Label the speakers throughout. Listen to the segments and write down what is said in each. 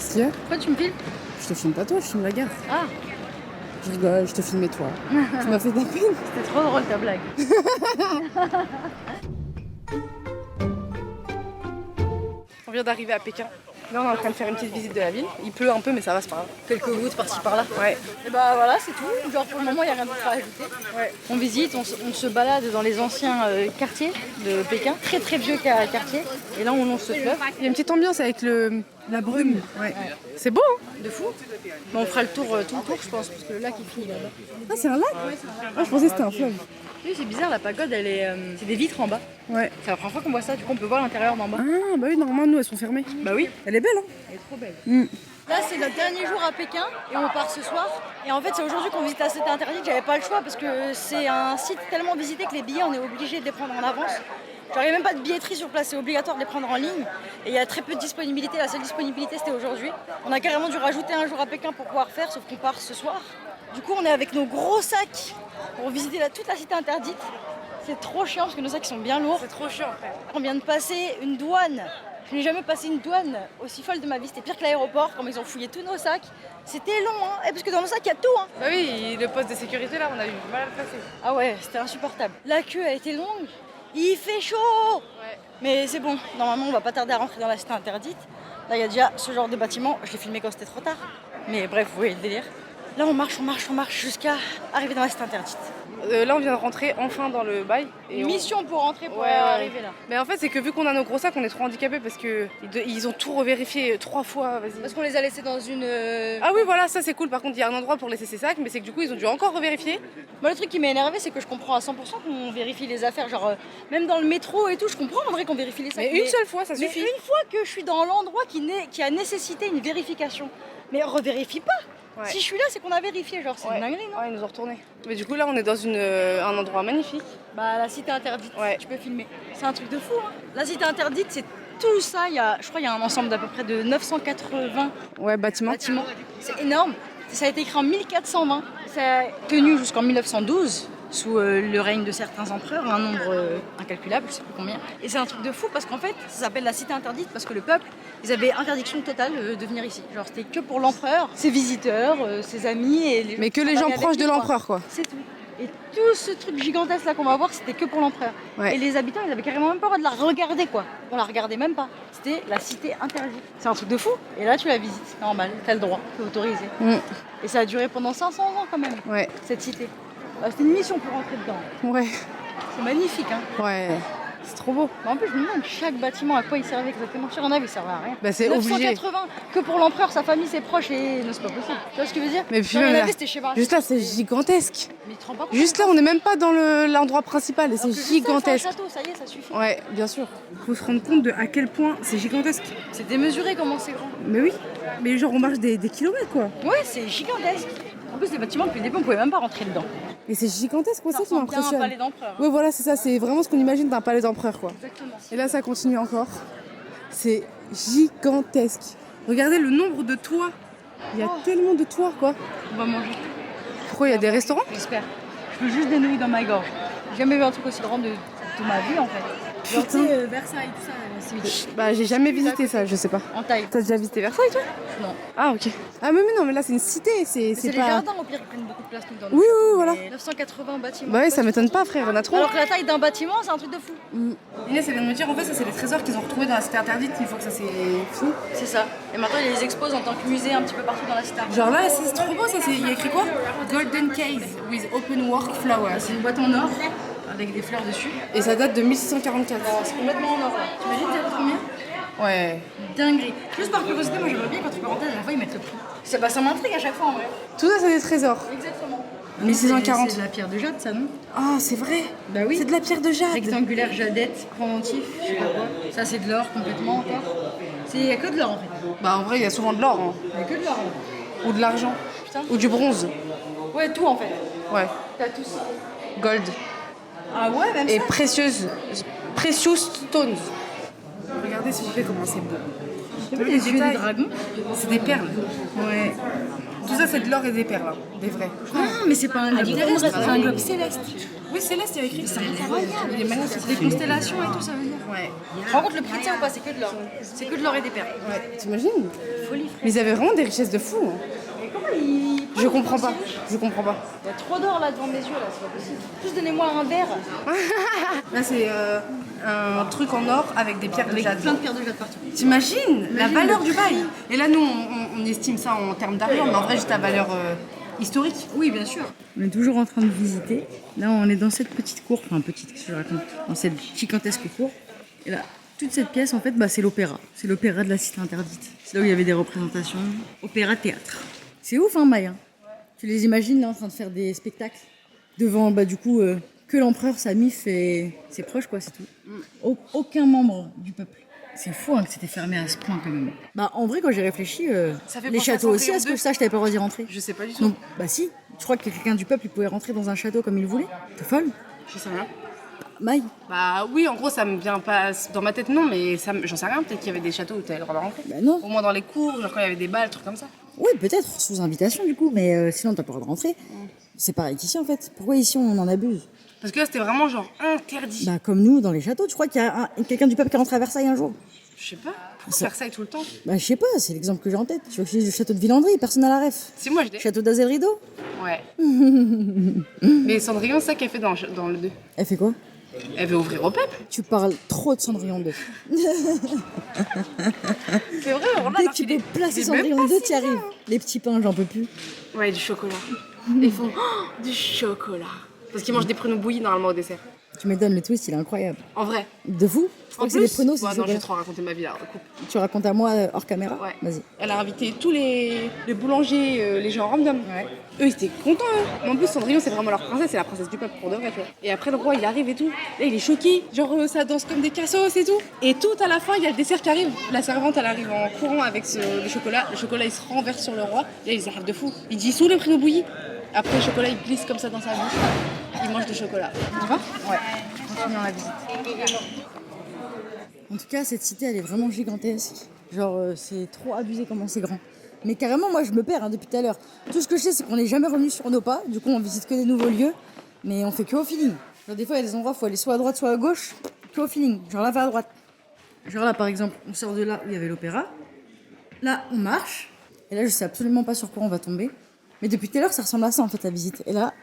Speaker 1: Qu'est-ce qu'il y a?
Speaker 2: Pourquoi tu me filmes?
Speaker 1: Je te filme pas toi, je filme la gare.
Speaker 2: Ah,
Speaker 1: Je rigole, je te filmais toi. Tu m'as fait de la peine.
Speaker 2: c'était trop drôle ta blague.
Speaker 1: On vient d'arriver à Pékin. Là, on est en train de faire une petite visite de la ville. Il pleut un peu, mais ça va, c'est pas grave.
Speaker 2: Quelques gouttes par-ci par-là.
Speaker 1: Ouais.
Speaker 2: Et bah voilà, c'est tout. Genre pour le moment, il n'y a rien d'autre à ajouter.
Speaker 1: Ouais.
Speaker 2: On visite, on se balade dans les anciens quartiers de Pékin. Très très vieux quartier. Et là, on longe ce fleuve.
Speaker 1: Il y a une petite ambiance avec la brume. Ouais. C'est beau, hein?
Speaker 2: De fou. Mais on fera le tour, tout le tour, je pense, parce que le lac il finit là-bas.
Speaker 1: Ah, c'est un lac? Ah, je pensais que c'était un fleuve.
Speaker 2: Oui, c'est bizarre, la pagode, elle est, c'est des vitres en bas.
Speaker 1: Ouais.
Speaker 2: C'est la première fois qu'on voit ça, du coup on peut voir l'intérieur d'en bas.
Speaker 1: Ah, bah oui, normalement, nous, elles sont fermées.
Speaker 2: Bah oui.
Speaker 1: Elle est belle, hein?
Speaker 2: Elle est trop belle.
Speaker 1: Mm.
Speaker 2: Là, c'est notre dernier jour à Pékin et on part ce soir. Et en fait, c'est aujourd'hui qu'on visite la cité interdite. J'avais pas le choix parce que c'est un site tellement visité que les billets, on est obligé de les prendre en avance. Genre, il n'y a même pas de billetterie sur place, c'est obligatoire de les prendre en ligne. Et il y a très peu de disponibilité. La seule disponibilité, c'était aujourd'hui. On a carrément dû rajouter un jour à Pékin pour pouvoir faire, sauf qu'on part ce soir. Du coup, on est avec nos gros sacs pour visiter toute la cité interdite. C'est trop chiant parce que nos sacs sont bien lourds.
Speaker 1: C'est trop chiant, en fait.
Speaker 2: On vient de passer une douane. Je n'ai jamais passé une douane aussi folle de ma vie. C'était pire que l'aéroport, quand ils ont fouillé tous nos sacs. C'était long, hein. Et parce que dans nos sacs, il y a tout, hein.
Speaker 1: Bah oui, le poste de sécurité, là, on a eu du mal à le passer.
Speaker 2: Ah ouais, c'était insupportable. La queue a été longue. Il fait chaud.
Speaker 1: Ouais.
Speaker 2: Mais c'est bon, normalement, on va pas tarder à rentrer dans la cité interdite. Là, il y a déjà ce genre de bâtiment. Je l'ai filmé quand c'était trop tard. Mais bref, vous voyez le délire. Là, on marche jusqu'à arriver dans la cité interdite.
Speaker 1: Là, on vient de rentrer enfin dans le bail. Et
Speaker 2: Mission pour rentrer, pour
Speaker 1: Ouais.
Speaker 2: arriver là.
Speaker 1: Mais en fait, c'est que vu qu'on a nos gros sacs, on est trop handicapés parce que ils ont tout revérifié 3 fois. Vas-y.
Speaker 2: Parce qu'on les a laissés dans une...
Speaker 1: Ah oui, voilà, ça c'est cool. Par contre, il y a un endroit pour laisser ses sacs, mais c'est que du coup, ils ont dû encore revérifier.
Speaker 2: Moi, le truc qui m'a énervé, c'est que je comprends à 100% qu'on vérifie les affaires. Genre, même dans le métro et tout, je comprends en vrai qu'on vérifie les sacs.
Speaker 1: Mais une seule fois, ça
Speaker 2: Mais
Speaker 1: suffit.
Speaker 2: une fois que je suis dans l'endroit qui a nécessité une vérification, mais revérifie pas.
Speaker 1: Ouais.
Speaker 2: Si je suis là, c'est qu'on a vérifié. Genre, c'est une dinguerie, non?
Speaker 1: Ouais, ils nous ont retourné. Mais du coup, là, on est dans un endroit magnifique.
Speaker 2: Bah, la cité interdite,
Speaker 1: Ouais.
Speaker 2: tu peux filmer. C'est un truc de fou, hein. La cité interdite, c'est tout ça. Je crois qu'il y a un ensemble d'à peu près de 980
Speaker 1: Ouais, bâtiment.
Speaker 2: bâtiments. C'est énorme. Ça a été écrit en 1420. Ça a tenu jusqu'en 1912. Sous le règne de certains empereurs, un nombre incalculable, je sais plus combien. Et c'est un truc de fou parce qu'en fait, ça s'appelle la cité interdite parce que le peuple, ils avaient interdiction totale de venir ici. Genre, c'était que pour l'empereur, ses visiteurs, ses amis et les
Speaker 1: Mais que les gens proches de l'empereur, quoi.
Speaker 2: C'est tout. Et tout ce truc gigantesque là qu'on va voir, c'était que pour l'empereur.
Speaker 1: Ouais.
Speaker 2: Et les habitants, ils avaient carrément même pas le droit de la regarder, quoi. On la regardait même pas. C'était la cité interdite. C'est un truc de fou. Et là, tu la visites, c'est normal, t'as le droit, t'es autorisé. Et ça a duré pendant 500 ans quand même,
Speaker 1: Ouais.
Speaker 2: cette cité. C'était une mission pour rentrer dedans.
Speaker 1: Ouais.
Speaker 2: C'est magnifique, hein.
Speaker 1: Ouais. C'est trop beau.
Speaker 2: Mais en plus, je me demande chaque bâtiment à quoi il servait exactement. Sur un ave, il servait à rien.
Speaker 1: Bah, c'est obligé.
Speaker 2: 980 que pour l'empereur, sa famille, ses proches et. Non, c'est pas possible. Tu vois ce que je veux dire?
Speaker 1: Mais puis
Speaker 2: Sur
Speaker 1: même
Speaker 2: un
Speaker 1: là,
Speaker 2: ave, c'était chez Barra.
Speaker 1: juste là, c'est gigantesque.
Speaker 2: Mais tu te rends pas compte?
Speaker 1: Juste là, on n'est même pas dans l'endroit principal et
Speaker 2: Alors
Speaker 1: c'est
Speaker 2: que juste ça, c'est un
Speaker 1: gigantesque.
Speaker 2: château, ça y est, ça suffit.
Speaker 1: Ouais, bien sûr. Faut se rendre compte de à quel point c'est gigantesque.
Speaker 2: C'est démesuré comment c'est grand.
Speaker 1: Mais oui. Mais genre, on marche des kilomètres, quoi.
Speaker 2: Ouais, c'est gigantesque. En plus, les bâtiments, depuis le début, on pouvait même pas rentrer dedans.
Speaker 1: Et c'est gigantesque, moi,
Speaker 2: Ça
Speaker 1: ça qui
Speaker 2: ressemble bien à un
Speaker 1: m'impressionne.
Speaker 2: palais d'empereur. Hein.
Speaker 1: Ouais, voilà, c'est ça. C'est vraiment ce qu'on imagine d'un palais d'empereur, quoi.
Speaker 2: Exactement.
Speaker 1: Et là, ça continue encore. C'est gigantesque. Regardez le nombre de toits. Il y a tellement de toits, quoi.
Speaker 2: On va manger.
Speaker 1: Pourquoi il y a des restaurants?
Speaker 2: J'espère. Je veux juste des nouilles dans ma gorge. J'ai jamais vu un truc aussi grand de ma vie, en fait. Genre, tu sais, Versailles, tout ça, c'est
Speaker 1: Bah, j'ai jamais visité ça, je sais pas.
Speaker 2: en taille.
Speaker 1: T'as déjà visité Versailles, toi?
Speaker 2: Non.
Speaker 1: Ah, ok. Ah, mais non, mais là, c'est une cité. C'est
Speaker 2: C'est les
Speaker 1: pas.
Speaker 2: jardins, au pire, qui prennent beaucoup de place nous, dans
Speaker 1: Oui, oui, voilà.
Speaker 2: 980 bâtiments.
Speaker 1: Bah, ouais, ça m'étonne pas, frère. On a trop.
Speaker 2: Alors que la taille d'un bâtiment, c'est un truc de fou.
Speaker 1: Inès, elle vient de me dire, en fait, ça, c'est les trésors qu'ils ont retrouvés dans la cité interdite une fois que ça s'est fini.
Speaker 2: C'est ça. Et maintenant, ils les exposent en tant que musée un petit peu partout dans la cité.
Speaker 1: Genre là, c'est trop beau, ça. Il y a écrit quoi? Golden Case with open work flowers.
Speaker 2: C'est une boîte en or avec des fleurs dessus.
Speaker 1: Et ça date de 1644.
Speaker 2: C'est complètement en or là. T'imagines, ça coûte combien?
Speaker 1: Ouais.
Speaker 2: Dinguerie. Juste par curiosité, moi j'aimerais bien quand tu peux rentrer à la fois ils mettent le prix. Ça m'intrigue à chaque fois en vrai.
Speaker 1: Tout ça, c'est des trésors.
Speaker 2: Exactement.
Speaker 1: 1640.
Speaker 2: C'est de la pierre de jade ça, non?
Speaker 1: Ah, c'est vrai.
Speaker 2: Bah oui.
Speaker 1: C'est de la pierre de jade.
Speaker 2: Rectangulaire, jadette, pendentif, je sais pas quoi. Ça c'est de l'or complètement encore. Il y a que de l'or en fait.
Speaker 1: Bah, en vrai, il y a souvent de l'or. Hein.
Speaker 2: Il y a que de l'or. Hein.
Speaker 1: Ou de l'argent.
Speaker 2: Putain.
Speaker 1: Ou du bronze.
Speaker 2: Ouais, tout en fait.
Speaker 1: Ouais.
Speaker 2: T'as tout ça.
Speaker 1: Gold.
Speaker 2: Ah ouais, même
Speaker 1: Et
Speaker 2: ça.
Speaker 1: precious stones. Regardez s'il vous plaît comment c'est beau.
Speaker 2: T'as vu les yeux des dragons?
Speaker 1: C'est des perles. Ouais. Tout ça c'est de l'or et des perles, hein. Des vrais.
Speaker 2: Ah, mais c'est pas un globe terrestre, c'est un globe céleste.
Speaker 1: Oui, céleste, il y a écrit.
Speaker 2: C'est incroyable.
Speaker 1: Il est magnifique.
Speaker 2: Des constellations et tout, ça veut dire.
Speaker 1: Ouais.
Speaker 2: Tu te rends compte le prix de ça ou pas? C'est que de l'or. C'est que de l'or et des perles.
Speaker 1: Ouais, t'imagines?
Speaker 2: Folie, frère.
Speaker 1: Mais ils avaient vraiment des richesses de fou. Hein.
Speaker 2: Mais comment ils.
Speaker 1: Je comprends pas. Je comprends pas.
Speaker 2: Il y a trop d'or là devant mes yeux, là, c'est pas possible. Juste donnez-moi un verre
Speaker 1: Là, c'est un truc en or avec des pierres de
Speaker 2: avec
Speaker 1: jade.
Speaker 2: plein de pierres de jade partout.
Speaker 1: T'imagines la valeur du bail? Et là, nous, on estime ça en termes d'argent, mais en vrai, juste la valeur historique.
Speaker 2: Oui, bien sûr. On est toujours en train de visiter. Là, on est dans cette petite cour, enfin petite, qu'est-ce que je raconte? Dans cette gigantesque cour. Et là, toute cette pièce, en fait, bah, c'est l'opéra. C'est l'opéra de la Cité Interdite. C'est là où il y avait des représentations. Opéra-théâtre. C'est ouf, hein, Maya? Tu les imagines là en train de faire des spectacles devant, bah, du coup, que l'empereur, sa mif et ses proches, quoi, c'est tout. Aucun membre du peuple. C'est fou hein, que c'était fermé à ce point quand même. Bah en vrai quand j'ai réfléchi,
Speaker 1: Ça fait
Speaker 2: les
Speaker 1: penser à
Speaker 2: châteaux aussi,
Speaker 1: Cendrillon
Speaker 2: est-ce que
Speaker 1: 2?
Speaker 2: ça je t'avais pas le droit d'y rentrer?
Speaker 1: Je sais pas du tout.
Speaker 2: Donc bah si, tu crois que quelqu'un du peuple il pouvait rentrer dans un château comme il voulait? T'es folle?
Speaker 1: Je sais rien.
Speaker 2: Maï?
Speaker 1: Bah oui, en gros, ça me vient pas dans ma tête, non, mais j'en sais rien. Peut-être qu'il y avait des châteaux où t'avais le droit de rentrer.
Speaker 2: Bah non.
Speaker 1: Au moins dans les cours, genre quand il y avait des balles, trucs comme ça.
Speaker 2: Oui peut-être sous invitation du coup, mais sinon t'as pas le droit de rentrer. C'est pareil qu'ici en fait. Pourquoi ici on en abuse?
Speaker 1: Parce que là, c'était vraiment genre interdit.
Speaker 2: Bah comme nous dans les châteaux, tu crois qu'il y a quelqu'un du peuple qui est rentré à Versailles un jour?
Speaker 1: Je sais pas. Pourquoi
Speaker 2: Ça-
Speaker 1: faire ça tout le temps?
Speaker 2: Bah je sais pas, c'est l'exemple que j'ai en tête. Tu vois que je dis du château de Villandry, personne n'a la ref.
Speaker 1: Si moi je dis.
Speaker 2: Château d'Azel Rideau?
Speaker 1: Ouais. Mais Cendrillon, c'est ça qu'elle fait dans le 2.
Speaker 2: Elle fait quoi?
Speaker 1: Elle veut ouvrir au peuple.
Speaker 2: Tu parles trop de Cendrillon 2.
Speaker 1: C'est vrai, on
Speaker 2: Dès que tu peux placer Cendrillon 2, tu y arrives. Les petits pains, j'en peux plus.
Speaker 1: Ouais, du chocolat. Ils font du chocolat. Parce qu'ils mangent des pruneaux bouillis normalement au dessert.
Speaker 2: Tu m'étonnes, le twist, il est incroyable.
Speaker 1: En vrai.
Speaker 2: De fou? Je crois
Speaker 1: En
Speaker 2: que c'est des
Speaker 1: plus.
Speaker 2: pruneaux, c'est
Speaker 1: Ouais,
Speaker 2: du
Speaker 1: non, je vais
Speaker 2: chocolat.
Speaker 1: trop raconter ma vie là. Coupe.
Speaker 2: Tu racontes à moi hors caméra?
Speaker 1: Ouais.
Speaker 2: Vas-y.
Speaker 1: Elle a invité tous les boulangers, les gens random.
Speaker 2: Ouais.
Speaker 1: Eux, ils étaient contents. Hein. Mais en plus, Cendrillon, c'est vraiment leur princesse, c'est la princesse du peuple pour de vrai, tu vois. Et après, le roi, il arrive et tout. Là, il est choqué. Genre, ça danse comme des cassos et tout. Et tout à la fin, il y a le dessert qui arrive. La servante, elle arrive en courant avec le chocolat. Le chocolat, il se renverse sur le roi. Là, ils arrivent de fou. Il dit sous le pruneau bouilli. Après, le chocolat, il glisse comme ça dans sa bouche. Il mange du chocolat. Tu vois? Ouais. Continuons la visite.
Speaker 2: En tout cas, cette cité, elle est vraiment gigantesque. Genre, c'est trop abusé comment c'est grand. Mais carrément, moi, je me perds hein, depuis tout à l'heure. Tout ce que je sais, c'est qu'on n'est jamais revenu sur nos pas. Du coup, on visite que des nouveaux lieux. Mais on fait que au feeling. Genre, des fois, il y a des endroits où il faut aller soit à droite, soit à gauche. Que au feeling. Genre là, va à droite. Genre là, par exemple, on sort de là où il y avait l'opéra. Là, on marche. Et là, je sais absolument pas sur quoi on va tomber. Mais depuis tout à l'heure, ça ressemble à ça, en fait, la visite. Et là,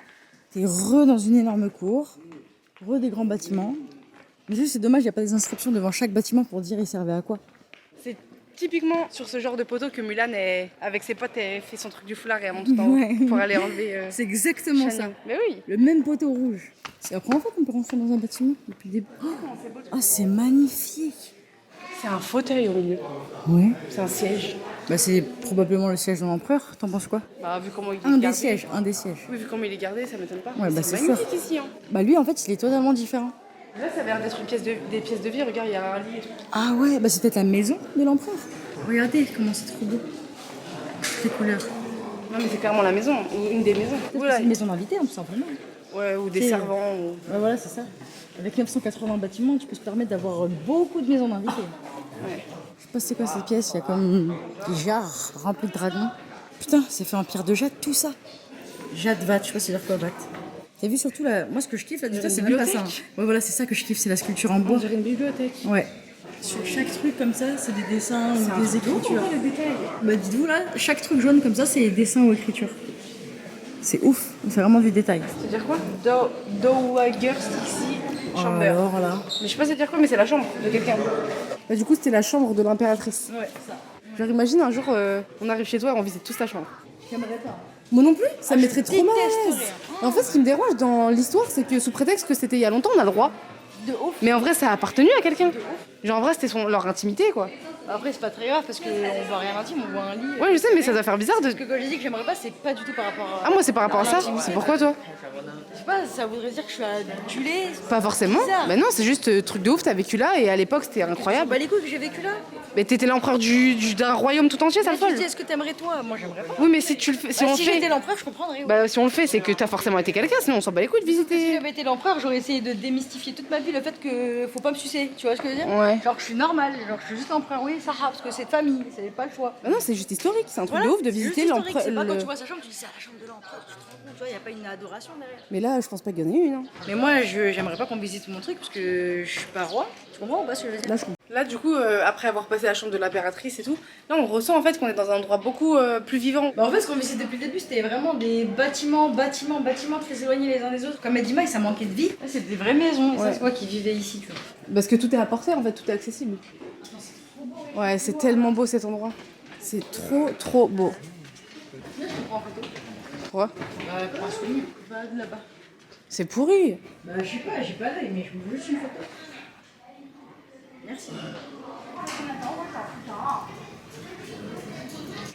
Speaker 2: t'es dans une énorme cour. Des grands bâtiments. Mais juste, c'est dommage, il n'y a pas des inscriptions devant chaque bâtiment pour dire il servait à quoi.
Speaker 1: C'est typiquement sur ce genre de poteau que Mulan, avec ses potes, elle fait son truc du foulard et elle monte tout en haut
Speaker 2: Ouais.
Speaker 1: pour aller enlever.
Speaker 2: C'est exactement ça.
Speaker 1: Chanel. Mais oui.
Speaker 2: Le même poteau rouge. C'est la première fois qu'on peut rentrer dans un bâtiment depuis le début. Oh, c'est magnifique.
Speaker 1: C'est un fauteuil au milieu.
Speaker 2: Ouais.
Speaker 1: C'est un siège.
Speaker 2: Bah, c'est probablement le siège de l'empereur. T'en penses quoi?
Speaker 1: Bah, vu comment il est
Speaker 2: Un des
Speaker 1: gardé.
Speaker 2: sièges, un des sièges.
Speaker 1: Oui, vu comment il est gardé, ça m'étonne pas.
Speaker 2: Ouais, bah, c'est
Speaker 1: magnifique ici. Hein.
Speaker 2: Bah, lui, en fait, il est totalement différent.
Speaker 1: Là, ça a l'air d'être des pièces de vie. Regarde, il y a un lit et tout.
Speaker 2: Ah ouais, bah, c'est peut-être la maison de l'empereur. Regardez comment c'est trop beau. Toutes les couleurs.
Speaker 1: Non, mais c'est clairement la maison, ou une des maisons.
Speaker 2: Peut-être que
Speaker 1: Voilà.
Speaker 2: c'est une maison d'invités, hein, tout simplement.
Speaker 1: Ouais, ou des
Speaker 2: C'est-
Speaker 1: servants. Ou...
Speaker 2: Ouais, voilà, c'est ça. Avec 980 bâtiments, tu peux te permettre d'avoir beaucoup de maisons d'invités.
Speaker 1: Ouais.
Speaker 2: Je sais pas c'est quoi cette pièce, il y a comme des jarres remplies de dragons. Putain, c'est fait en pierre de jade, tout ça. Jade Vat, je sais pas c'est dire quoi Vat. T'as vu surtout là, moi ce que je kiffe là,
Speaker 1: Putain,
Speaker 2: c'est
Speaker 1: c'est
Speaker 2: même pas ça.
Speaker 1: bibliothèque.
Speaker 2: Ouais voilà, c'est ça que je kiffe, c'est la sculpture en
Speaker 1: On
Speaker 2: bois.
Speaker 1: dirait une bibliothèque.
Speaker 2: Ouais. Sur chaque truc comme ça, c'est des dessins ou des écritures.
Speaker 1: le détail.
Speaker 2: Bah dites-vous là, chaque truc jaune comme ça, c'est des dessins ou écritures. C'est ouf, c'est vraiment du détail.
Speaker 1: C'est-à-dire quoi? Dowager Stixi Chamber.
Speaker 2: Alors là.
Speaker 1: Mais je sais pas c'est dire quoi, mais c'est la chambre de quelqu'un. Bah, du coup, c'était la chambre de l'impératrice.
Speaker 2: Ouais, ça.
Speaker 1: Genre, imagine un jour, on arrive chez toi et on visite tous ta chambre.
Speaker 2: J'aimerais pas.
Speaker 1: Moi non plus, ça me mettrait trop mal à l'aise.
Speaker 2: détesterais.
Speaker 1: En fait, ce qui me dérange dans l'histoire, c'est que sous prétexte que c'était il y a longtemps, on a le droit.
Speaker 2: De ouf.
Speaker 1: Mais en vrai, ça a appartenu à quelqu'un. Genre, en vrai, c'était leur intimité, quoi.
Speaker 2: Après, c'est pas très grave parce qu'on voit rien intime, on voit un lit.
Speaker 1: Ouais, je sais, mais ça doit faire bizarre de.
Speaker 2: Parce que quand j'ai dit que j'aimerais pas, c'est pas du tout par rapport à.
Speaker 1: Ah, moi, c'est par rapport à ça.
Speaker 2: l'intimité.
Speaker 1: C'est pourquoi, toi?
Speaker 2: Je sais pas, ça voudrait dire que je suis adulée.
Speaker 1: Pas forcément.
Speaker 2: Bizarre.
Speaker 1: Bah non, c'est juste truc de ouf, t'as vécu là et à l'époque, c'était incroyable.
Speaker 2: Bah les couilles que j'ai vécu là.
Speaker 1: Mais t'étais l'empereur d'un royaume tout entier, ça
Speaker 2: Tu
Speaker 1: folle.
Speaker 2: dis, est-ce que t'aimerais toi? Moi, j'aimerais pas.
Speaker 1: Oui, mais si tu le fais, si
Speaker 2: Bah,
Speaker 1: on
Speaker 2: si
Speaker 1: le fait.
Speaker 2: j'étais l'empereur, je comprendrais. Ouais.
Speaker 1: Bah, si on le fait, c'est que t'as forcément été quelqu'un, sinon on s'en bat les couilles de
Speaker 2: Si
Speaker 1: visiter.
Speaker 2: j'avais été l'empereur, j'aurais essayé de démystifier toute ma vie le fait que faut pas me sucer. Tu vois ce que je veux dire?
Speaker 1: Ouais.
Speaker 2: Genre, je suis normale, genre, je suis juste l'empereur, oui, ça parce que c'est de famille, c'est pas le choix.
Speaker 1: Bah non, c'est juste historique, c'est un truc
Speaker 2: Voilà,
Speaker 1: de ouf de
Speaker 2: c'est juste
Speaker 1: visiter
Speaker 2: historique,
Speaker 1: l'empereur.
Speaker 2: C'est pas quand tu vois sa chambre, tu dis c'est la chambre de l'empereur, tu te rends compte, tu vois, y a pas une adoration derrière.
Speaker 1: Mais là, je pense pas qu'il y en ait une. Hein.
Speaker 2: Mais moi, j'aimerais pas qu'on visite mon truc parce que je suis pas roi. Tu comprends ou pas ce que je veux dire?
Speaker 1: Là, du coup, après avoir passé la chambre de l'impératrice et tout, là, on ressent en fait qu'on est dans un endroit beaucoup plus vivant.
Speaker 2: Bah en fait, ce qu'on visitait depuis le début, c'était vraiment des bâtiments très éloignés les uns des autres. Comme elle dit, ça manquait de vie. Là, c'était des vraies maisons. Et ça, c'est quoi qui vivait ici, tu vois?
Speaker 1: Parce que tout est à portée, en fait, tout est accessible. Ouais, c'est tellement beau cet endroit. C'est trop beau.
Speaker 2: Là, je te prends en photo.
Speaker 1: Pourquoi?
Speaker 2: Bah, pour un souvenir. Va de là-bas.
Speaker 1: C'est pourri.
Speaker 2: Bah, je sais pas, j'ai pas l'œil, mais je me veux juste une photo. Merci.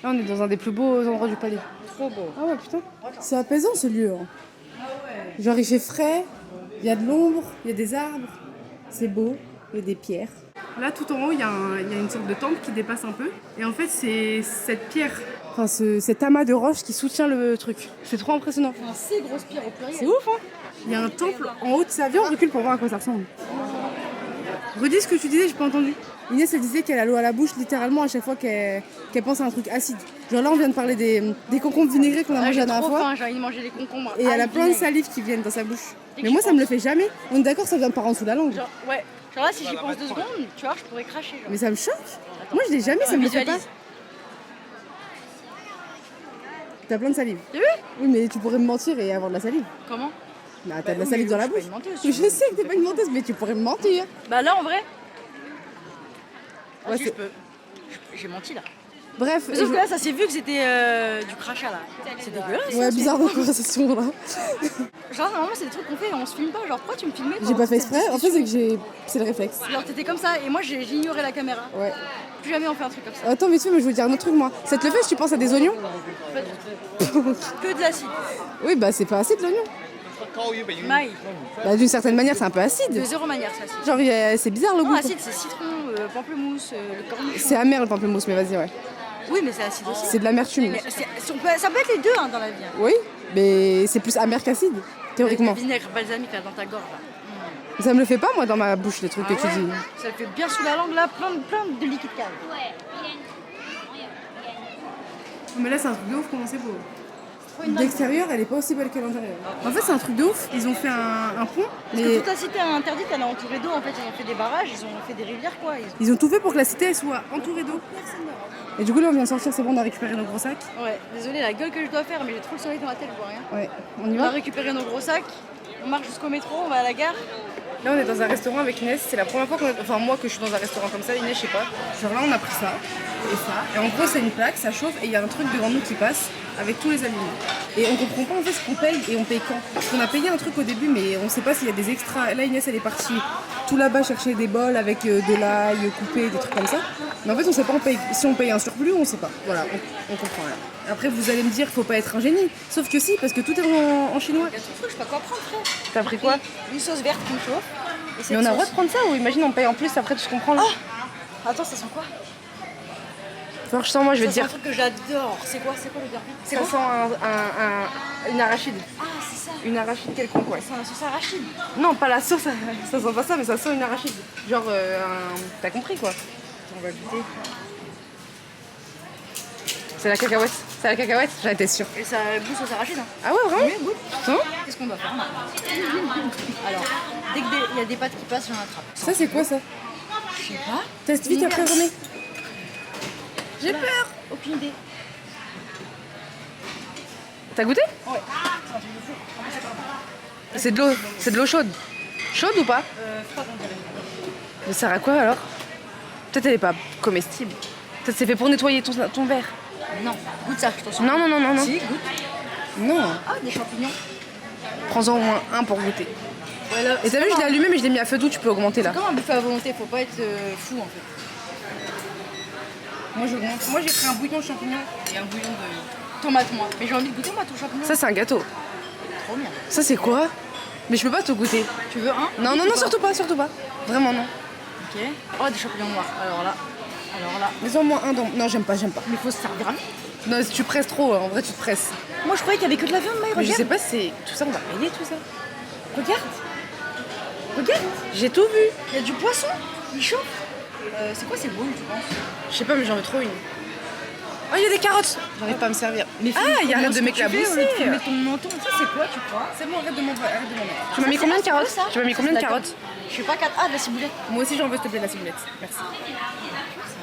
Speaker 1: Là, on est dans un des plus beaux endroits du palais.
Speaker 2: Trop beau.
Speaker 1: Ah ouais, putain. C'est apaisant ce lieu. Hein.
Speaker 2: Ah ouais.
Speaker 1: Genre, il fait frais, il y a de l'ombre, il y a des arbres. C'est beau, il y a des pierres. Là, tout en haut, il y a une sorte de temple qui dépasse un peu. Et en fait, c'est cette pierre, enfin cet amas de roches qui soutient le truc. C'est trop impressionnant.
Speaker 2: Un si grosse pierre au pluriel.
Speaker 1: C'est ouf, hein. Il y a un temple en haut de ça. Viens, on recule pour voir à quoi ça ressemble. Redis ce que tu disais, j'ai pas entendu. Inès, elle disait qu'elle a l'eau à la bouche littéralement à chaque fois qu'elle pense à un truc acide. Genre là, on vient de parler des concombres vinaigrés qu'on a mangé la dernière fois.
Speaker 2: J'ai envie de manger des concombres.
Speaker 1: Et elle a plein de salive qui viennent dans sa bouche. Mais moi, ça me le fait jamais. On est d'accord, ça vient par en dessous de la langue.
Speaker 2: Genre, ouais. Genre là, si j'y pense 2 secondes, tu vois, je pourrais cracher. Genre.
Speaker 1: Mais ça me choque. Moi, je l'ai jamais, ça me le fait pas.
Speaker 2: Visualise.
Speaker 1: T'as plein de salive.
Speaker 2: T'as vu?
Speaker 1: Oui, mais tu pourrais me mentir et avoir de la salive.
Speaker 2: Comment?
Speaker 1: Bah, t'as de la
Speaker 2: oui,
Speaker 1: salive
Speaker 2: mais
Speaker 1: dans la
Speaker 2: je
Speaker 1: bouche.
Speaker 2: suis pas une menteuse,
Speaker 1: Oui,
Speaker 2: tu
Speaker 1: je sais que t'es pas une menteuse, mais tu pourrais me mentir.
Speaker 2: Bah là, en vrai.
Speaker 1: Ouais,
Speaker 2: Si,
Speaker 1: c'est-
Speaker 2: je peux. J'ai menti là.
Speaker 1: Bref.
Speaker 2: Mais sauf que là, ça s'est vu que c'était du crachat là. C'est dégueulasse.
Speaker 1: Ouais, bizarre notre conversation là.
Speaker 2: Genre, normalement, c'est des trucs qu'on fait, on se filme pas. Genre, pourquoi tu me filmais?
Speaker 1: J'ai pas fait exprès. En fait, c'est que c'est le réflexe.
Speaker 2: Genre, t'étais comme ça et moi, j'ai ignoré la caméra.
Speaker 1: Ouais.
Speaker 2: Plus jamais on fait un truc comme ça.
Speaker 1: Attends, mais tu mais je veux dire un autre truc, moi. Cette levée, tu penses à des oignons?
Speaker 2: Pas du tout. Que de l'acide.
Speaker 1: Oui, bah, c'est pas acide l'oignon.
Speaker 2: Maï.
Speaker 1: Bah, d'une certaine manière, c'est un peu
Speaker 2: De
Speaker 1: acide.
Speaker 2: zéro manière, c'est acide.
Speaker 1: Genre, c'est bizarre le
Speaker 2: Non,
Speaker 1: goût.
Speaker 2: acide, c'est citron, pamplemousse, le cornichon.
Speaker 1: C'est amer le pamplemousse, mais vas-y, ouais.
Speaker 2: Oui, mais c'est acide aussi.
Speaker 1: C'est de l'amertume.
Speaker 2: Mais ça peut être les deux hein, dans la vie. Hein.
Speaker 1: Oui, mais c'est plus amer qu'acide, théoriquement.
Speaker 2: Avec le vinaigre balsamique là dans ta gorge là.
Speaker 1: Ça me le fait pas, moi, dans ma bouche, les trucs
Speaker 2: Ah
Speaker 1: que tu
Speaker 2: ouais,
Speaker 1: dis.
Speaker 2: ça le fait bien sous la langue là, plein de liquide calme.
Speaker 1: Mais là, c'est un truc de ouf, comment c'est beau. L'extérieur, elle est pas aussi belle que l'intérieur. En fait, c'est un truc de ouf. Ils ont fait un pont.
Speaker 2: Parce que toute la cité interdite, elle est entourée d'eau en fait. Ils ont fait des barrages, ils ont fait des rivières quoi.
Speaker 1: Ils ont tout fait pour que la cité elle soit entourée d'eau. Et du coup, là, on vient de sortir, c'est bon, on a récupéré nos gros sacs.
Speaker 2: Ouais, désolé la gueule que je dois faire, mais j'ai trop le soleil dans la tête, je vois rien.
Speaker 1: Ouais, on y
Speaker 2: On a
Speaker 1: va.
Speaker 2: récupéré nos gros sacs, on marche jusqu'au métro, on va à la gare.
Speaker 1: Là, on est dans un restaurant avec Inès. C'est la première fois moi, que je suis dans un restaurant comme ça. Inès, je sais pas. Genre là, on a pris ça et ça. Et en gros, c'est une plaque, ça chauffe et il y a un truc devant nous qui passe avec tous les aliments. Et on comprend pas en fait ce qu'on paye et on paye quand. Parce qu'on a payé un truc au début, mais on sait pas s'il y a des extras. Là, Inès, elle est partie tout là-bas chercher des bols avec de l'ail coupé, des trucs comme ça. Mais en fait, on sait pas si on paye un surplus ou on sait pas. Voilà, on comprend rien. Après, vous allez me dire qu'il faut pas être un génie. Sauf que si, parce que tout est en chinois.
Speaker 2: Il y a tout le truc, je sais pas quoi prendre frère.
Speaker 1: T'as pris quoi?
Speaker 2: Une sauce verte qui me chauffe. Et cette
Speaker 1: Mais on a le droit
Speaker 2: sauce-
Speaker 1: de prendre ça ou imagine on paye en plus après tout ce qu'on prend là.
Speaker 2: Attends, ça sent quoi?
Speaker 1: Alors je sens moi je vais
Speaker 2: Ça
Speaker 1: te
Speaker 2: sent un
Speaker 1: dire.
Speaker 2: truc que j'adore. C'est quoi le dernier? C'est
Speaker 1: Ça
Speaker 2: quoi?
Speaker 1: sent une arachide.
Speaker 2: Ah, c'est ça.
Speaker 1: Une arachide quelconque, ouais.
Speaker 2: C'est la sauce arachide.
Speaker 1: Non, pas la sauce, ça sent pas ça, mais ça sent une arachide. Genre, t'as compris quoi.
Speaker 2: On va goûter.
Speaker 1: C'est la cacahuète. C'est la cacahuète, j'en étais sûre.
Speaker 2: Et ça goûte sauce arachide. Hein.
Speaker 1: Ah ouais, vraiment?
Speaker 2: Oui, goûte.
Speaker 1: Hein.
Speaker 2: Qu'est-ce qu'on doit faire? Alors, dès qu'il y a des pâtes qui passent, j'en attrape.
Speaker 1: Ça, c'est quoi ça?
Speaker 2: Je sais pas.
Speaker 1: Teste vite après, remets.
Speaker 2: J'ai peur. Aucune idée.
Speaker 1: T'as goûté?
Speaker 2: Ouais.
Speaker 1: C'est de l'eau chaude. Chaude ou pas?
Speaker 2: Froide, on dirait.
Speaker 1: Mais ça sert à quoi alors? Peut-être elle est pas comestible. Peut-être c'est fait pour nettoyer ton verre.
Speaker 2: Non, goûte ça, je t'en
Speaker 1: Non, non, non, non, non.
Speaker 2: Si, goûte.
Speaker 1: Non.
Speaker 2: Ah, des champignons.
Speaker 1: Prends-en au moins un pour goûter.
Speaker 2: Ouais, là,
Speaker 1: Et t'as vu, je l'ai allumé, mais je l'ai mis à feu doux, tu peux augmenter là.
Speaker 2: C'est comme un buffet à volonté, faut pas être fou en fait.
Speaker 1: Moi, j'augmente. Moi, j'ai pris un bouillon champignon et un bouillon de.
Speaker 2: Tomate, moi. Mais j'ai envie de goûter, moi, ton champignon.
Speaker 1: Ça, c'est un gâteau.
Speaker 2: trop bien.
Speaker 1: Ça, c'est quoi? Mais je peux pas te goûter.
Speaker 2: Tu veux un?
Speaker 1: Non, non, non, surtout pas, surtout pas. Vraiment, non.
Speaker 2: Ok. Oh, des champignons noirs. Alors là, Alors là,
Speaker 1: Mets-en moins un dans. Non, j'aime pas.
Speaker 2: mais faut se servir vite.
Speaker 1: Non, si tu presses trop, en vrai, tu te presses.
Speaker 2: Moi, je croyais qu'il y avait que de la viande, mais
Speaker 1: Mais je
Speaker 2: regarde.
Speaker 1: sais pas si c'est. Tout ça, on va payer tout ça.
Speaker 2: Regarde. Regarde.
Speaker 1: J'ai tout vu.
Speaker 2: Il y a du poisson. Il chauffe. C'est quoi ces boules, tu penses?
Speaker 1: Je sais pas, mais j'en veux trop une. Oh, il y a des carottes. J'arrive pas à me servir.
Speaker 2: Mais
Speaker 1: il arrête de m'éclabousser.
Speaker 2: Mais ton menton, ça c'est quoi, tu crois?
Speaker 1: C'est bon, arrête de m'en mettre. Tu m'as
Speaker 2: Ça,
Speaker 1: mis
Speaker 2: c'est
Speaker 1: combien de
Speaker 2: quoi,
Speaker 1: carottes
Speaker 2: ça
Speaker 1: Tu m'as mis combien de
Speaker 2: D'accord.
Speaker 1: carottes
Speaker 2: Je sais pas 4. Ah, de la ciboulette.
Speaker 1: Moi aussi, j'en veux, s'il te plaît, de la ciboulette. Merci.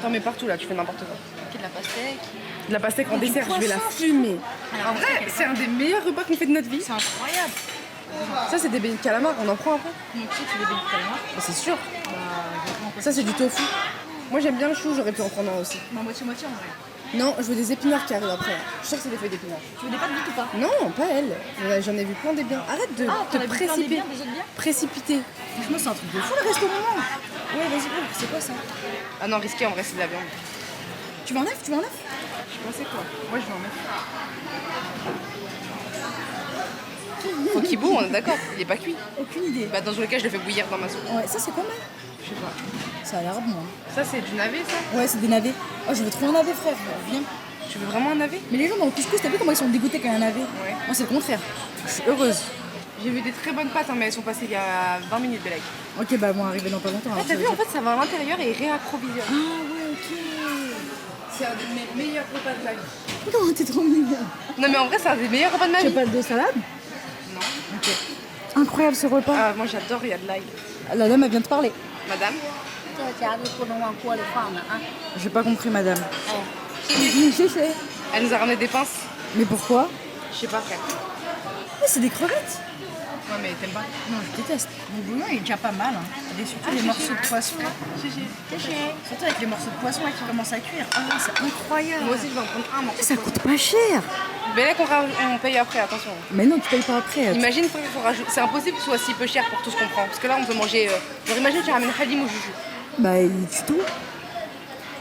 Speaker 1: T'en mets partout là, tu fais n'importe quoi.
Speaker 2: Ok, de la pastèque.
Speaker 1: De la pastèque en
Speaker 2: Du
Speaker 1: dessert, je vais la
Speaker 2: poisson.
Speaker 1: fumer. En vrai, c'est un des meilleurs repas qu'on fait de notre vie.
Speaker 2: C'est incroyable.
Speaker 1: Ça, c'est des beignets de calamar, on en prend après.
Speaker 2: Donc, tu sais, tu les bénis de calamar.
Speaker 1: Bah, c'est sûr.
Speaker 2: Bah, je vais prendre quoi?
Speaker 1: Ça, c'est du tofu. Moi, j'aime bien le chou, j'aurais pu en prendre un aussi.
Speaker 2: Ma moitié en vrai.
Speaker 1: Non, je veux des épinards qui arrivent après. Je suis sûre que c'est des feuilles d'épinards.
Speaker 2: Tu veux des pâtes vite ou pas?
Speaker 1: Non, pas elle. J'en ai vu plein des biens. Arrête de
Speaker 2: Ah,
Speaker 1: te
Speaker 2: t'en as vu plein des
Speaker 1: précipiter.
Speaker 2: biens, des autres biens?
Speaker 1: Précipiter.
Speaker 2: Franchement, c'est un truc de fou le resto moment. Ouais, vas-y, ouvre. C'est quoi ça?
Speaker 1: Ah non, risqué, en vrai, c'est de la viande.
Speaker 2: Tu m'enlèves?
Speaker 1: Je pensais quoi Moi, je vais en mettre. Faut qu'il boue, on est d'accord. Il est pas cuit.
Speaker 2: Aucune idée.
Speaker 1: Bah, dans tous les cas, je le fais bouillir dans ma soupe.
Speaker 2: Ouais, ça c'est quoi, mec?
Speaker 1: Je sais pas.
Speaker 2: Ça a l'air bon.
Speaker 1: Ça, c'est du navet, ça
Speaker 2: Ouais, c'est des navets. Oh, je veux trop un navet, frère. Viens.
Speaker 1: Tu veux vraiment un navet
Speaker 2: Mais les gens dans le couscous, t'as vu comment ils sont dégoûtés quand il y a un navet?
Speaker 1: Ouais.
Speaker 2: Moi, c'est le contraire.
Speaker 1: Je suis heureuse. J'ai vu des très bonnes pâtes, hein, mais elles sont passées il y a 20 minutes, Belek.
Speaker 2: Ok, bah, bon, arrivé dans pas longtemps.
Speaker 1: Ah,
Speaker 2: alors,
Speaker 1: t'as
Speaker 2: ça
Speaker 1: vu,
Speaker 2: veut
Speaker 1: en
Speaker 2: dire-
Speaker 1: fait, ça va à l'intérieur et réapprovisionne.
Speaker 2: Ah, ouais, ok.
Speaker 1: C'est un de mes meilleurs repas de la vie.
Speaker 2: Non, t'es trop mignon.
Speaker 1: Non, mais en vrai, c'est un des meilleurs repas de ma
Speaker 2: Tu
Speaker 1: vie.
Speaker 2: as pas de salade?
Speaker 1: Non.
Speaker 2: Ok. Incroyable ce repas.
Speaker 1: Ah, moi, j'adore, il y a de l'ail.
Speaker 2: La dame, elle vient de parler.
Speaker 1: Madame
Speaker 2: J'ai pas compris, madame. Je sais.
Speaker 1: Elle nous a ramené des pinces.
Speaker 2: Mais pourquoi?
Speaker 1: Je sais pas, frère.
Speaker 2: Mais c'est des crevettes.
Speaker 1: Ouais, mais t'aimes pas.
Speaker 2: Non, je déteste. Mon bouillon, il est déjà pas mal. Hein. Et surtout les morceaux de poisson. Là. Surtout avec les morceaux de poisson là, qui commencent à cuire. Ah, c'est incroyable.
Speaker 1: Moi aussi, je vais en prendre un morceau.
Speaker 2: Ça coûte pas cher.
Speaker 1: Belek, on paye après, attention.
Speaker 2: Mais non, tu payes pas après.
Speaker 1: Imagine, frère, il faut rajouter. C'est impossible que ce soit si peu cher pour tout ce qu'on prend. Parce que là, on peut manger. Genre, imagine, tu ramènes Halim ou Juju.
Speaker 2: Bah, il tue tout.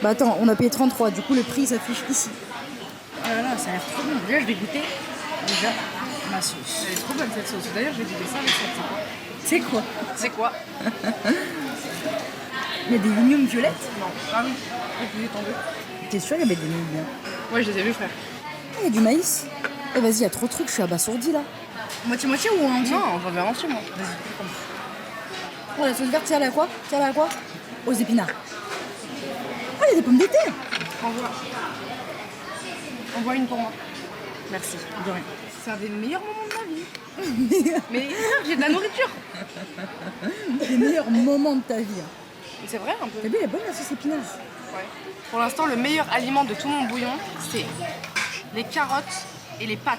Speaker 2: Bah, attends, on a payé 33. Du coup, le prix s'affiche ici. Oh là là, ça a l'air trop bon. Déjà, je vais goûter. Déjà, ma sauce.
Speaker 1: Elle est trop bonne cette sauce. D'ailleurs, je vais goûter ça avec ça. C'est quoi
Speaker 2: C'est quoi?
Speaker 1: C'est quoi
Speaker 2: Il y a des lignons violettes.
Speaker 1: Non. Ah oui. Oui, t'en veux.
Speaker 2: T'es sûr qu'il y avait des lignons?
Speaker 1: Ouais, je les ai vus, frère.
Speaker 2: Ah, il y a du maïs. Eh, vas-y, il y a trop de trucs. Je suis abasourdie là. Moitié-moitié ou un entier?
Speaker 1: Non, on va bien entier, moi.
Speaker 2: Oh, la sauce verte, tiens à quoi? Tiens à quoi? Aux épinards. Ah, il y a des pommes de terre.
Speaker 1: Envoie. Envoie une pour moi.
Speaker 2: Merci. De rien.
Speaker 1: C'est un des meilleurs moments de ma vie. Mais frère, j'ai de la nourriture.
Speaker 2: Les meilleurs moments de ta vie. Hein.
Speaker 1: Mais c'est vrai, un peu.
Speaker 2: T'as vu, elle est bonne la sauce épinards.
Speaker 1: Ouais. Pour l'instant, le meilleur aliment de tout mon bouillon, c'est les carottes et les pâtes.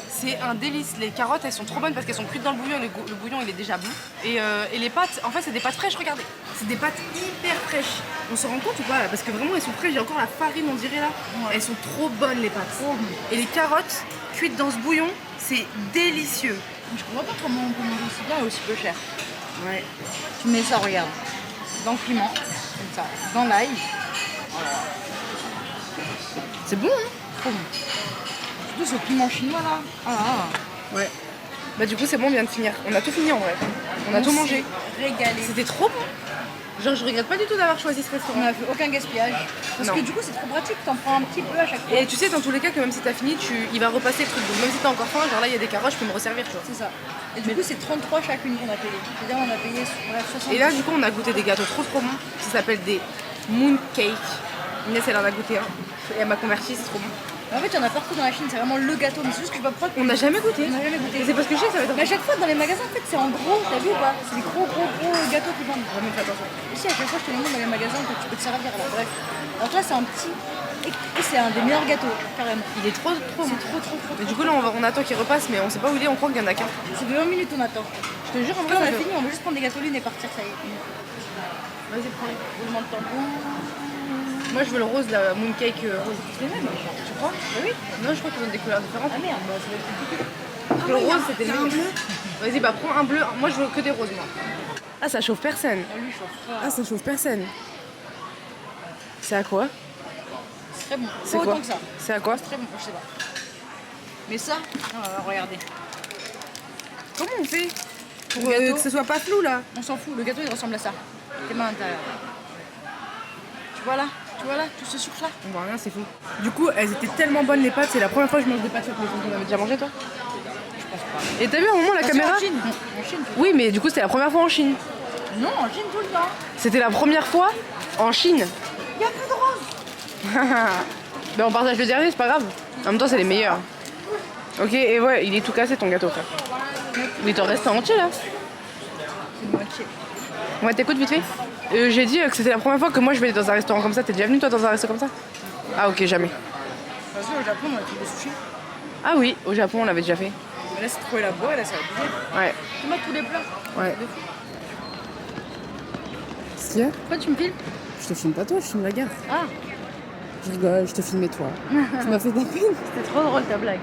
Speaker 1: C'est un délice. Les carottes, elles sont trop bonnes parce qu'elles sont cuites dans le bouillon et le bouillon, il est déjà bon. Et les pâtes, en fait, c'est des pâtes fraîches, regardez. C'est des pâtes hyper fraîches. On se rend compte ou pas là? Parce que vraiment, elles sont fraîches. J'ai encore la farine, on dirait là.
Speaker 2: Ouais.
Speaker 1: Elles sont trop bonnes, les pâtes. Et les carottes cuites dans ce bouillon, c'est délicieux.
Speaker 2: Je comprends pas comment on peut manger aussi bien et aussi peu cher.
Speaker 1: Ouais.
Speaker 2: Tu mets ça, regarde. Dans le piment, comme ça. Dans l'ail.
Speaker 1: C'est bon, hein?
Speaker 2: Trop bon. Surtout ce piment chinois là. Ah,
Speaker 1: Ouais. Bah du coup, c'est bon, on vient de finir. On a tout fini en vrai. On a tout mangé.
Speaker 2: Régalé.
Speaker 1: C'était trop bon. Genre, je regrette pas du tout d'avoir choisi ce
Speaker 2: On
Speaker 1: restaurant.
Speaker 2: n'a fait aucun gaspillage. Parce
Speaker 1: Non.
Speaker 2: que du coup, c'est trop pratique. T'en prends un petit peu à chaque fois.
Speaker 1: Et tu sais, dans tous les cas, que même si t'as fini, il va repasser le truc. Donc même si t'as encore faim, genre là, il y a des carottes, je peux me resservir, tu vois.
Speaker 2: C'est ça. Et du coup, c'est 33 chacune qu'on a payé. C'est-à-dire, on a payé bref, 60.
Speaker 1: Et là, du coup, on a goûté des gâteaux trop bons. Ça s'appelle des moon cake. Inès, elle en a goûté un. Et elle m'a converti, c'est trop bon.
Speaker 2: En fait, il y en a partout dans la Chine. C'est vraiment le gâteau. Mais c'est juste que je sais pas pourquoi.
Speaker 1: On n'a jamais goûté.
Speaker 2: On n'a jamais goûté.
Speaker 1: C'est parce que je sais que ça va être.
Speaker 2: Mais à chaque fois, dans les magasins, en fait, c'est en gros. T'as vu ou pas? C'est des gros gâteaux qui vendent.
Speaker 1: Vraiment, fais attention.
Speaker 2: Ici, à chaque fois, je te les montre dans les magasins que tu peux te servir là. Bref. Alors que là, c'est un petit. Et c'est un des meilleurs gâteaux, carrément.
Speaker 1: Il est trop bon.
Speaker 2: C'est trop.
Speaker 1: Et du coup, là, on attend qu'il repasse, mais on sait pas où il est, on croit qu'il y en a qu'un.
Speaker 2: C'est de 20 minutes, on attend.
Speaker 1: Je te jure, en
Speaker 2: Après,
Speaker 1: vrai,
Speaker 2: on a
Speaker 1: ça fait-
Speaker 2: fini, on veut juste prendre des gâteaux lunes et partir, ça y est.
Speaker 1: Vas-y, prends-les.
Speaker 2: Roulement de tambour.
Speaker 1: Moi, je veux le rose, la mooncake rose.
Speaker 2: C'est les mêmes.
Speaker 1: Tu crois Bah oui. Non, je crois qu'ils ont des couleurs différentes.
Speaker 2: Ah merde, bah, ça va être compliqué.
Speaker 1: Parce que le rose, c'était le bleu. Vas-y, bah prends un bleu. Moi, je veux que des roses, moi. Ah, ça chauffe personne.
Speaker 2: Ah, lui, je chauffe pas.
Speaker 1: Ah, ça chauffe personne. C'est à quoi
Speaker 2: C'est très bon.
Speaker 1: C'est
Speaker 2: Pas
Speaker 1: quoi
Speaker 2: autant que ça.
Speaker 1: C'est à quoi
Speaker 2: C'est très bon, je sais pas. Mais ça, regardez.
Speaker 1: Comment on fait Pour
Speaker 2: Le gâteau.
Speaker 1: que ce soit pas flou, là.
Speaker 2: On s'en fout, le gâteau il ressemble à ça. Tes mains à l'intérieur.
Speaker 1: Tu
Speaker 2: Voilà, tu vois là, tout ce sucre là.
Speaker 1: On voit rien, c'est fou. Du coup, elles étaient tellement bonnes les pâtes, c'est la première fois que je mange des pâtes faites maison. T'en avais déjà mangé toi?
Speaker 2: Je pense pas.
Speaker 1: Et t'as vu à un moment la caméra?
Speaker 2: En Chine. En Chine.
Speaker 1: Oui, mais du coup, c'était la première fois en Chine.
Speaker 2: Non, en Chine tout le temps.
Speaker 1: C'était la première fois en Chine.
Speaker 2: Il y a plus de rose.
Speaker 1: Ben on partage le dernier, c'est pas grave. En même temps, c'est les meilleurs. Ok, et ouais, il est tout cassé ton gâteau, frère. Il t'en reste un entier là.
Speaker 2: C'est moitié.
Speaker 1: Ouais, t'écoutes vite fait. J'ai dit que c'était la première fois que moi je vais dans un restaurant comme ça. T'es déjà venu toi dans un restaurant comme ça? Ah ok, jamais.
Speaker 2: Parce qu'au Japon, on a fait des sushis.
Speaker 1: Ah oui, au Japon on l'avait déjà fait.
Speaker 2: Mais là, c'est trop élaboré, là, ça va bouger.
Speaker 1: Ouais.
Speaker 2: Tu mets tous les plats.
Speaker 1: Ouais. Qu'est-ce qu'il y a?
Speaker 2: Pourquoi tu me filmes?
Speaker 1: Je te filme pas toi, je filme la gare.
Speaker 2: Ah,
Speaker 1: Je rigole, je te filmais toi. Tu m'as fait de la peine.
Speaker 2: c'était trop drôle ta blague.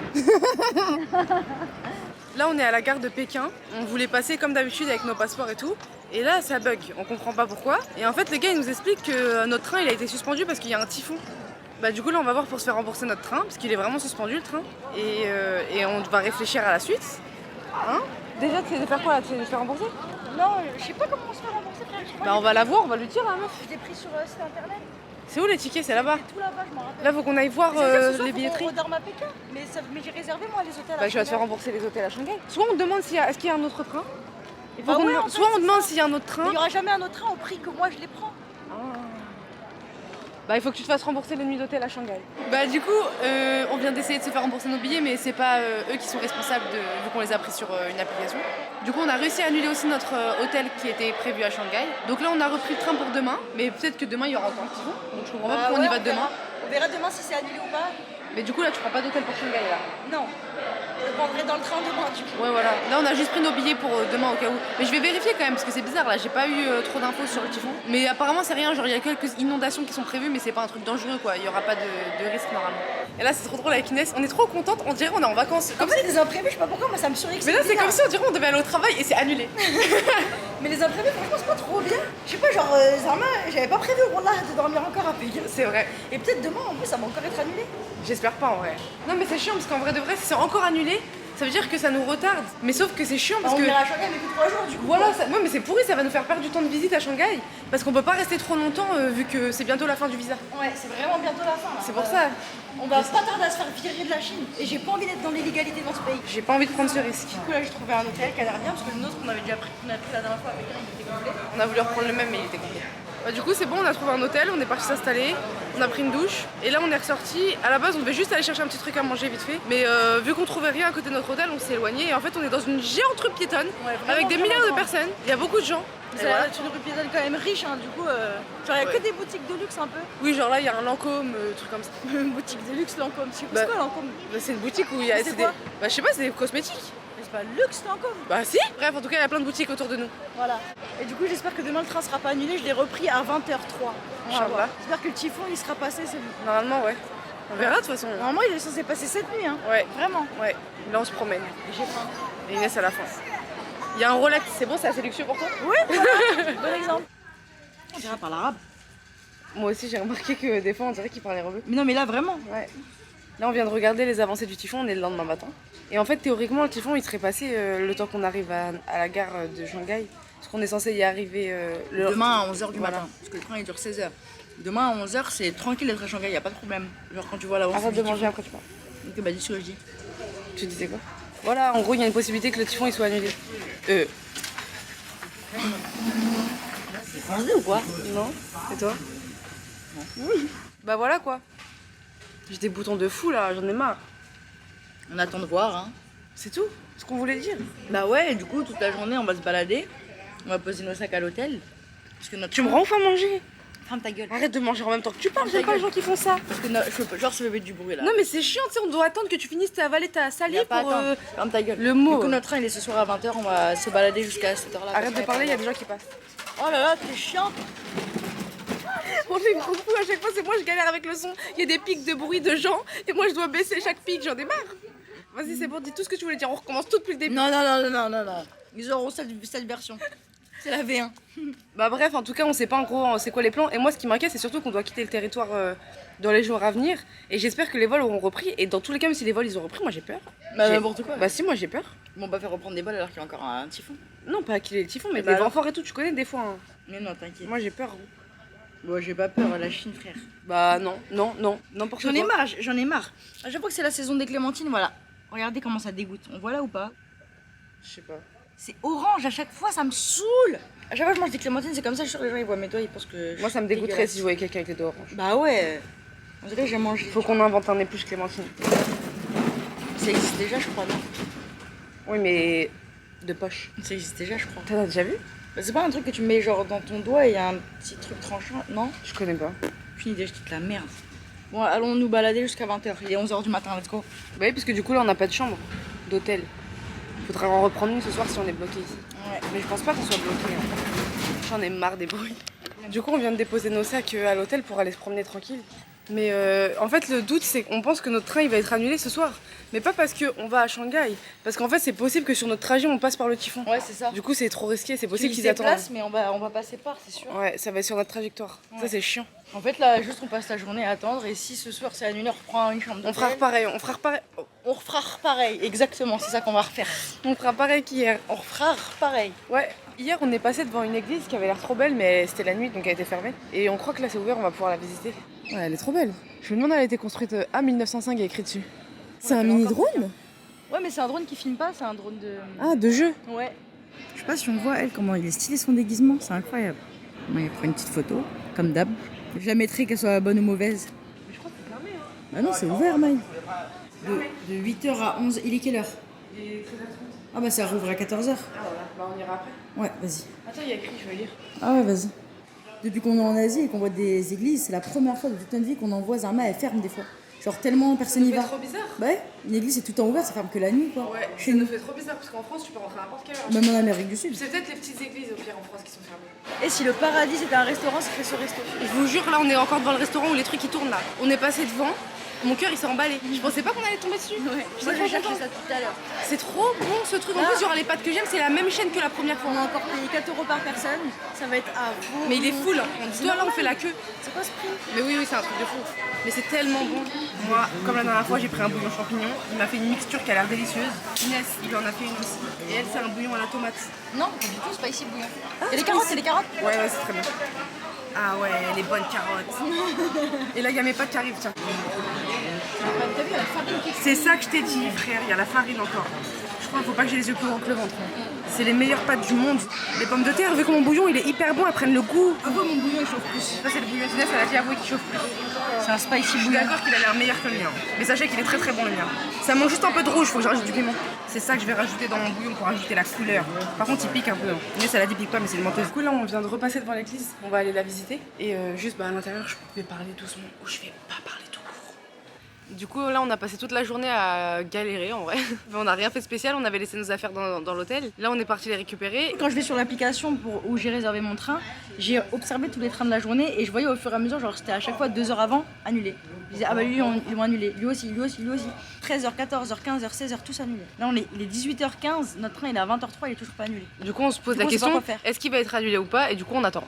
Speaker 1: Là on est à la gare de Pékin. On voulait passer comme d'habitude avec nos passeports et tout. Et là ça bug, on comprend pas pourquoi. Et en fait le gars il nous explique que notre train il a été suspendu parce qu'il y a un typhon. Bah du coup là on va voir pour se faire rembourser notre train parce qu'il est vraiment suspendu le train. Et on va réfléchir à la suite. Hein? Déjà tu sais de faire quoi là? Tu sais de te faire rembourser?
Speaker 2: Non, je sais pas comment on se fait rembourser, frère. Je crois
Speaker 1: Bah on va la voir, on va lui dire la meuf.
Speaker 2: que j'ai pris sur site internet.
Speaker 1: C'est où les tickets? C'est là-bas.
Speaker 2: Tout là-bas, je m'en rappelle.
Speaker 1: Là faut qu'on aille voir
Speaker 2: Mais c'est-à-dire, ce soir,
Speaker 1: les
Speaker 2: faut
Speaker 1: billetteries.
Speaker 2: qu'on redorme à Pékin. Mais j'ai réservé moi les hôtels à
Speaker 1: Bah je vais te faire
Speaker 2: Shanghai.
Speaker 1: rembourser les hôtels à Shanghai. Soit on demande est-ce qu'il y a un autre train. Il faut
Speaker 2: Bah
Speaker 1: qu'on-
Speaker 2: ouais, en fait,
Speaker 1: soit on
Speaker 2: c'est
Speaker 1: demande
Speaker 2: ça.
Speaker 1: s'il y a un autre
Speaker 2: Mais
Speaker 1: train.
Speaker 2: il n'y aura jamais un autre train au prix que moi je les prends.
Speaker 1: Bah il faut que tu te fasses rembourser les nuits d'hôtel à Shanghai. Bah du coup on vient d'essayer de se faire rembourser nos billets mais c'est pas eux qui sont responsables vu qu'on les a pris sur une application. Du coup on a réussi à annuler aussi notre hôtel qui était prévu à Shanghai. Donc là on a repris le train pour demain mais peut-être que demain il y aura autant de typhons. Donc je comprends pas pourquoi on y va demain.
Speaker 2: On verra demain si c'est annulé ou pas.
Speaker 1: Mais du coup là tu prends pas d'hôtel pour Shanghai là.
Speaker 2: Non. Je prendrai dans le train demain du coup.
Speaker 1: Ouais voilà, là on a juste pris nos billets pour demain au cas où. Mais je vais vérifier quand même parce que c'est bizarre là, j'ai pas eu trop d'infos sur le typhon. Mais apparemment c'est rien, genre il y a quelques inondations qui sont prévues mais c'est pas un truc dangereux quoi, il y aura pas de risque normalement. Et là c'est trop drôle avec Inès, on est trop contente, on dirait on est en vacances.
Speaker 2: Comme ça, des imprévus, je sais pas pourquoi, moi ça me surexcite.
Speaker 1: Mais là c'est comme si on dirait on devait aller au travail et c'est annulé.
Speaker 2: Mais les imprévus, franchement, c'est pas trop bien. Je sais pas, genre, Zarma, j'avais pas prévu au là de dormir encore à Pékin.
Speaker 1: C'est vrai,
Speaker 2: Et peut-être demain en plus, ça va encore être annulé.
Speaker 1: j'espère pas en vrai. Non mais c'est chiant parce qu'en vrai de vrai si c'est encore annulé, ça veut dire que ça nous retarde. Mais sauf que c'est chiant parce
Speaker 2: On
Speaker 1: que...
Speaker 2: ira à Shanghai, mais que 3 jours du coup.
Speaker 1: Voilà, ouais, mais c'est pourri, ça va nous faire perdre du temps de visite à Shanghai. Parce qu'on peut pas rester trop longtemps vu que c'est bientôt la fin du visa.
Speaker 2: Ouais, c'est vraiment bientôt la fin là.
Speaker 1: C'est pour ça.
Speaker 2: On va pas tarder à se faire virer de la Chine. Et j'ai pas envie d'être dans l'illégalité dans ce pays.
Speaker 1: J'ai pas envie de prendre ce risque.
Speaker 2: Du coup, là, j'ai trouvé un hôtel canadien parce que le nôtre qu'on avait déjà pris, qu'on a pris la dernière fois avec un, il était complet.
Speaker 1: On a voulu reprendre le même mais il était complet. Bah, du coup c'est bon, on a trouvé un hôtel, on est parti s'installer, on a pris une douche et là on est ressorti. À la base on devait juste aller chercher un petit truc à manger vite fait, mais vu qu'on trouvait rien à côté de notre hôtel, on s'est éloigné et en fait on est dans une géante rue piétonne
Speaker 2: Ouais, vraiment,
Speaker 1: avec des
Speaker 2: vraiment
Speaker 1: milliards de
Speaker 2: grande.
Speaker 1: personnes. Il y a beaucoup de gens. Et
Speaker 2: C'est
Speaker 1: voilà.
Speaker 2: une rue piétonne quand même riche, hein, du coup, genre, il y a
Speaker 1: Ouais.
Speaker 2: que des boutiques de luxe un peu.
Speaker 1: Oui genre là il y a un Lancôme, truc comme ça.
Speaker 2: Une boutique de luxe Lancôme, tu sais
Speaker 1: Bah,
Speaker 2: c'est quoi Lancôme?
Speaker 1: Bah, c'est une boutique où il y a
Speaker 2: Mais c'est
Speaker 1: des...
Speaker 2: quoi
Speaker 1: Bah je sais pas, c'est des cosmétiques.
Speaker 2: Mais c'est pas luxe Lancôme.
Speaker 1: Bah si. Bref en tout cas il y a plein de boutiques autour de nous.
Speaker 2: Voilà. Et du coup, j'espère que demain le train sera pas annulé. Je l'ai repris à 20h03.
Speaker 1: Inch'Allah.
Speaker 2: J'espère que le typhon il sera passé celui.
Speaker 1: Normalement ouais. On verra de toute façon.
Speaker 2: Normalement, il est censé passer cette nuit, hein.
Speaker 1: Ouais,
Speaker 2: Vraiment.
Speaker 1: ouais. Là on se promène.
Speaker 2: J'ai faim.
Speaker 1: Et Inès à la fin. Il y a un Rolex, c'est bon, c'est assez luxueux pour toi?
Speaker 2: Oui, voilà. Bon exemple. On dirait par l'arabe.
Speaker 1: Moi aussi j'ai remarqué que des fois on dirait qu'il parlait rebeu.
Speaker 2: Mais non, mais là vraiment.
Speaker 1: Ouais. Là, on vient de regarder les avancées du typhon, on est le lendemain matin. Et en fait, théoriquement, le typhon, il serait passé le temps qu'on arrive à la gare de Shanghai. Parce qu'on est censé y arriver le...
Speaker 2: Demain à 11h du
Speaker 1: Voilà.
Speaker 2: matin. Parce que le train il dure 16h. Demain à 11h, c'est tranquille d'être à Shanghai, y a pas de problème. Genre quand tu vois l'avance.
Speaker 1: Arrête de manger après, tu parles.
Speaker 2: Ok, bah dis ce que je dis.
Speaker 1: Tu disais quoi? Voilà, en gros, il y a une possibilité que le typhon il soit annulé.
Speaker 2: C'est français ou quoi?
Speaker 1: Non. Et toi? Non. Bah voilà quoi. J'ai des boutons de fou là, j'en ai marre.
Speaker 2: On attend de voir, hein.
Speaker 1: C'est tout ce qu'on voulait dire.
Speaker 2: Bah ouais, et du coup, toute la journée, on va se balader. On va poser nos sacs à l'hôtel. Parce que notre
Speaker 1: Tu me rends enfin manger.
Speaker 2: Ferme ta gueule.
Speaker 1: Arrête de manger en même temps que tu parles,
Speaker 2: Ta
Speaker 1: j'aime pas les
Speaker 2: gueule.
Speaker 1: gens qui font ça.
Speaker 2: Parce que je peux genre se lever du bruit là.
Speaker 1: Non mais c'est chiant, tu sais, on doit attendre que tu finisses ta avaler ta
Speaker 2: Y a
Speaker 1: salive
Speaker 2: pas
Speaker 1: pour...
Speaker 2: à attendre. Ferme ta gueule.
Speaker 1: le mot.
Speaker 2: Du coup, notre train il est ce soir à 20h, on va se balader jusqu'à cette heure-là.
Speaker 1: Arrête de parler, il y a des gens qui passent.
Speaker 2: Oh là là, t'es chiante.
Speaker 1: On fait gros coup à chaque fois, c'est moi je galère avec le son. Il y a des pics de bruit de gens et moi je dois baisser chaque pic, j'en ai marre. Vas-y, c'est bon, dis tout ce que tu voulais dire, on recommence tout depuis le début.
Speaker 2: Non, non, non, non, non, non. Ils auront cette version. C'est la V1.
Speaker 1: Bah bref, en tout cas, on sait pas en gros c'est quoi les plans. Et moi, ce qui m'inquiète, c'est surtout qu'on doit quitter le territoire dans les jours à venir. Et j'espère que les vols auront repris. Et dans tous les cas, même si les vols ils ont repris, moi j'ai peur.
Speaker 2: Bah
Speaker 1: J'ai-
Speaker 2: n'importe quoi.
Speaker 1: Bah si, moi j'ai peur.
Speaker 2: Bon, on va faire reprendre des balles alors qu'il y a encore un typhon.
Speaker 1: Non, pas qu'il ait le typhon, mais
Speaker 2: Bah
Speaker 1: des vents
Speaker 2: alors
Speaker 1: forts et tout, tu connais des fois. Hein.
Speaker 2: Mais non, t'inquiète.
Speaker 1: Moi j'ai peur.
Speaker 2: Bon, j'ai pas peur, la Chine, frère.
Speaker 1: Bah non, n'importe quoi.
Speaker 2: J'en ai marre. À chaque fois que c'est la saison des clémentines, voilà. Regardez comment ça dégoûte. On voit là ou pas?
Speaker 1: Je sais pas.
Speaker 2: C'est orange, à chaque fois, ça me saoule. À chaque fois que je mange des clémentines, c'est comme ça, je suis sûr que les gens ils voient mes doigts, ils pensent que.
Speaker 1: Moi, ça me dégoûterait si je voyais quelqu'un avec les doigts oranges.
Speaker 2: Bah ouais. On dirait que j'ai mangé.
Speaker 1: Faut qu'on invente un épluche clémentine.
Speaker 2: Ça existe déjà, je crois, non?
Speaker 1: Oui, mais de poche.
Speaker 2: Ça existe déjà, je crois.
Speaker 1: T'as déjà vu?
Speaker 2: Bah, c'est pas un truc que tu mets genre dans ton doigt et il y a un petit truc tranchant, non?
Speaker 1: Je connais pas.
Speaker 2: Aucune idée, je quitte la merde. Bon, allons nous balader jusqu'à 20h. Il est 11h du matin, let's go.
Speaker 1: Bah oui, parce que du coup, là, on n'a pas de chambre d'hôtel. Faudra en reprendre une ce soir si on est bloqué ici.
Speaker 2: Ouais.
Speaker 1: Mais je pense pas qu'on soit bloqué. J'en ai marre des bruits. Du coup, on vient de déposer nos sacs à l'hôtel pour aller se promener tranquille. Mais en fait, le doute, c'est qu'on pense que notre train il va être annulé ce soir. Mais pas parce qu'on va à Shanghai. Parce qu'en fait, c'est possible que sur notre trajet, on passe par le typhon.
Speaker 2: Ouais, c'est ça.
Speaker 1: Du coup, c'est trop risqué. C'est possible
Speaker 2: Tu
Speaker 1: qu'ils attendent.
Speaker 2: déplaces, mais on va passer par, c'est sûr.
Speaker 1: Ouais, ça va être sur notre trajectoire.
Speaker 2: Ouais.
Speaker 1: Ça, c'est chiant.
Speaker 2: En fait, là, juste on passe la journée à attendre. Et si ce soir c'est annulé, on reprend une chambre
Speaker 1: On
Speaker 2: d'hôtel.
Speaker 1: fera pareil. On fera pareil.
Speaker 2: On refera pareil, exactement, c'est ça qu'on va refaire.
Speaker 1: On fera pareil qu'hier.
Speaker 2: On refera pareil.
Speaker 1: Ouais. Hier, on est passé devant une église qui avait l'air trop belle, mais c'était la nuit, donc elle était fermée. Et on croit que là, c'est ouvert, on va pouvoir la visiter. Ouais, elle est trop belle. Je me demande, elle a été construite à 1905, il y a écrit dessus. C'est un mini drone?
Speaker 2: Ouais, mais c'est un drone qui filme pas, c'est un drone de.
Speaker 1: Ah, de jeu.
Speaker 2: Ouais. Je sais pas si on voit, elle, comment il est stylé son déguisement, c'est incroyable. Moi, il prend une petite photo, comme d'hab. Je la mettrai, qu'elle soit bonne ou mauvaise.
Speaker 1: Mais je crois que c'est fermé, hein.
Speaker 2: Bah non, c'est ouvert, Maï. De 8h à 11h. Il est quelle heure?
Speaker 1: Il est 13h30.
Speaker 2: Ah bah ça rouvre à 14h.
Speaker 1: Ah voilà, bah on ira après.
Speaker 2: Ouais, vas-y.
Speaker 1: Attends, il y a écrit, je vais lire.
Speaker 2: Ah ouais, vas-y. Depuis qu'on est en Asie et qu'on voit des églises, c'est la première fois de toute notre vie qu'on en voit un elle ferme des fois. Genre tellement personne n'y va.
Speaker 1: C'est trop bizarre.
Speaker 2: Bah ouais, une église c'est tout le temps ouvert, ça ferme que la nuit quoi.
Speaker 1: Ouais,
Speaker 2: Chez
Speaker 1: ça
Speaker 2: nous.
Speaker 1: nous fait trop bizarre parce qu'en France, tu peux rentrer à n'importe quelle heure.
Speaker 2: Même en Amérique du Sud.
Speaker 1: C'est peut-être les petites églises au pire en France qui sont fermées.
Speaker 2: Et si le paradis c'était un restaurant, ce serait ce resto.
Speaker 1: Je vous jure, là, on est encore devant le restaurant où les trucs ils tournent là. On est passé devant. Mon cœur il s'est emballé. Je pensais pas qu'on allait tomber dessus.
Speaker 2: Ouais.
Speaker 1: J'étais
Speaker 2: Moi
Speaker 1: trop
Speaker 2: j'ai cherché
Speaker 1: contente.
Speaker 2: ça tout à l'heure.
Speaker 1: C'est trop bon ce truc. En
Speaker 2: Ah.
Speaker 1: plus, genre les pâtes que j'aime, c'est la même chaîne que la première fois.
Speaker 2: On a encore payé 4 € par personne, ça va être à vous.
Speaker 1: Mais il est full. Là, on fait la queue.
Speaker 2: C'est quoi ce prix?
Speaker 1: Mais oui, c'est un truc de fou. Mais c'est tellement bon. Moi, comme la dernière fois, j'ai pris un bouillon champignon. Il m'a fait une mixture qui a l'air délicieuse. Inès, il en a fait une aussi. Et elle, c'est un bouillon à la tomate.
Speaker 2: Non, du tout, c'est pas ici bouillon. C'est les carottes, c'est les carottes.
Speaker 1: Ouais, c'est très bien. Ah ouais, les bonnes carottes. Et là, il y a mes pâtes qui arrivent, tiens.
Speaker 2: T'as vu, la farine qui
Speaker 1: C'est ça que je t'ai dit, frère. Il y a la farine encore. Je crois qu'il faut pas que j'ai les yeux plus grands que le ventre. C'est les meilleures pâtes du monde. Les pommes de terre, vu que mon bouillon il est hyper bon, elles prennent le goût.
Speaker 2: Avoue, mon bouillon il chauffe plus.
Speaker 1: Ça, c'est le bouillon d'Inès, elle a dit avouer qu'il chauffe plus.
Speaker 2: C'est un spicy
Speaker 1: Je suis
Speaker 2: bouillon.
Speaker 1: d'accord qu'il a l'air meilleur que le mien. Mais sachez qu'il est très très bon le mien. Ça manque juste un peu de rouge, faut que je rajoute du piment. C'est ça que je vais rajouter dans mon bouillon pour ajouter la couleur. Par contre, il pique un peu. Inès, elle a dit pique pas, mais c'est une menteuse. Du coup, là, on vient de repasser devant l'église. On va aller la visiter. Et juste à l'intérieur, je vais parler doucement. Ou je vais pas parler tout court. Du coup, là, on a passé toute la journée à galérer en vrai. Mais on n'a rien fait de spécial, on avait laissé nos affaires dans l'hôtel. Là, on est parti les récupérer.
Speaker 2: Quand je vais sur l'application où j'ai réservé mon train, j'ai observé tous les trains de la journée et je voyais au fur et à mesure, genre c'était à chaque fois 2 heures avant, annulé. Je disais, ah bah lui, ils vont annuler, lui aussi, lui aussi, lui aussi. 13h, 14h, 15h, 16h, tous annulés. Là, il est 18h15, notre train il est à 20h03, il est toujours pas annulé.
Speaker 1: Du coup, on se pose
Speaker 2: Du
Speaker 1: la
Speaker 2: coup, on sait pas
Speaker 1: question,
Speaker 2: quoi faire.
Speaker 1: est-ce qu'il va être annulé ou pas? Et du coup, on attend.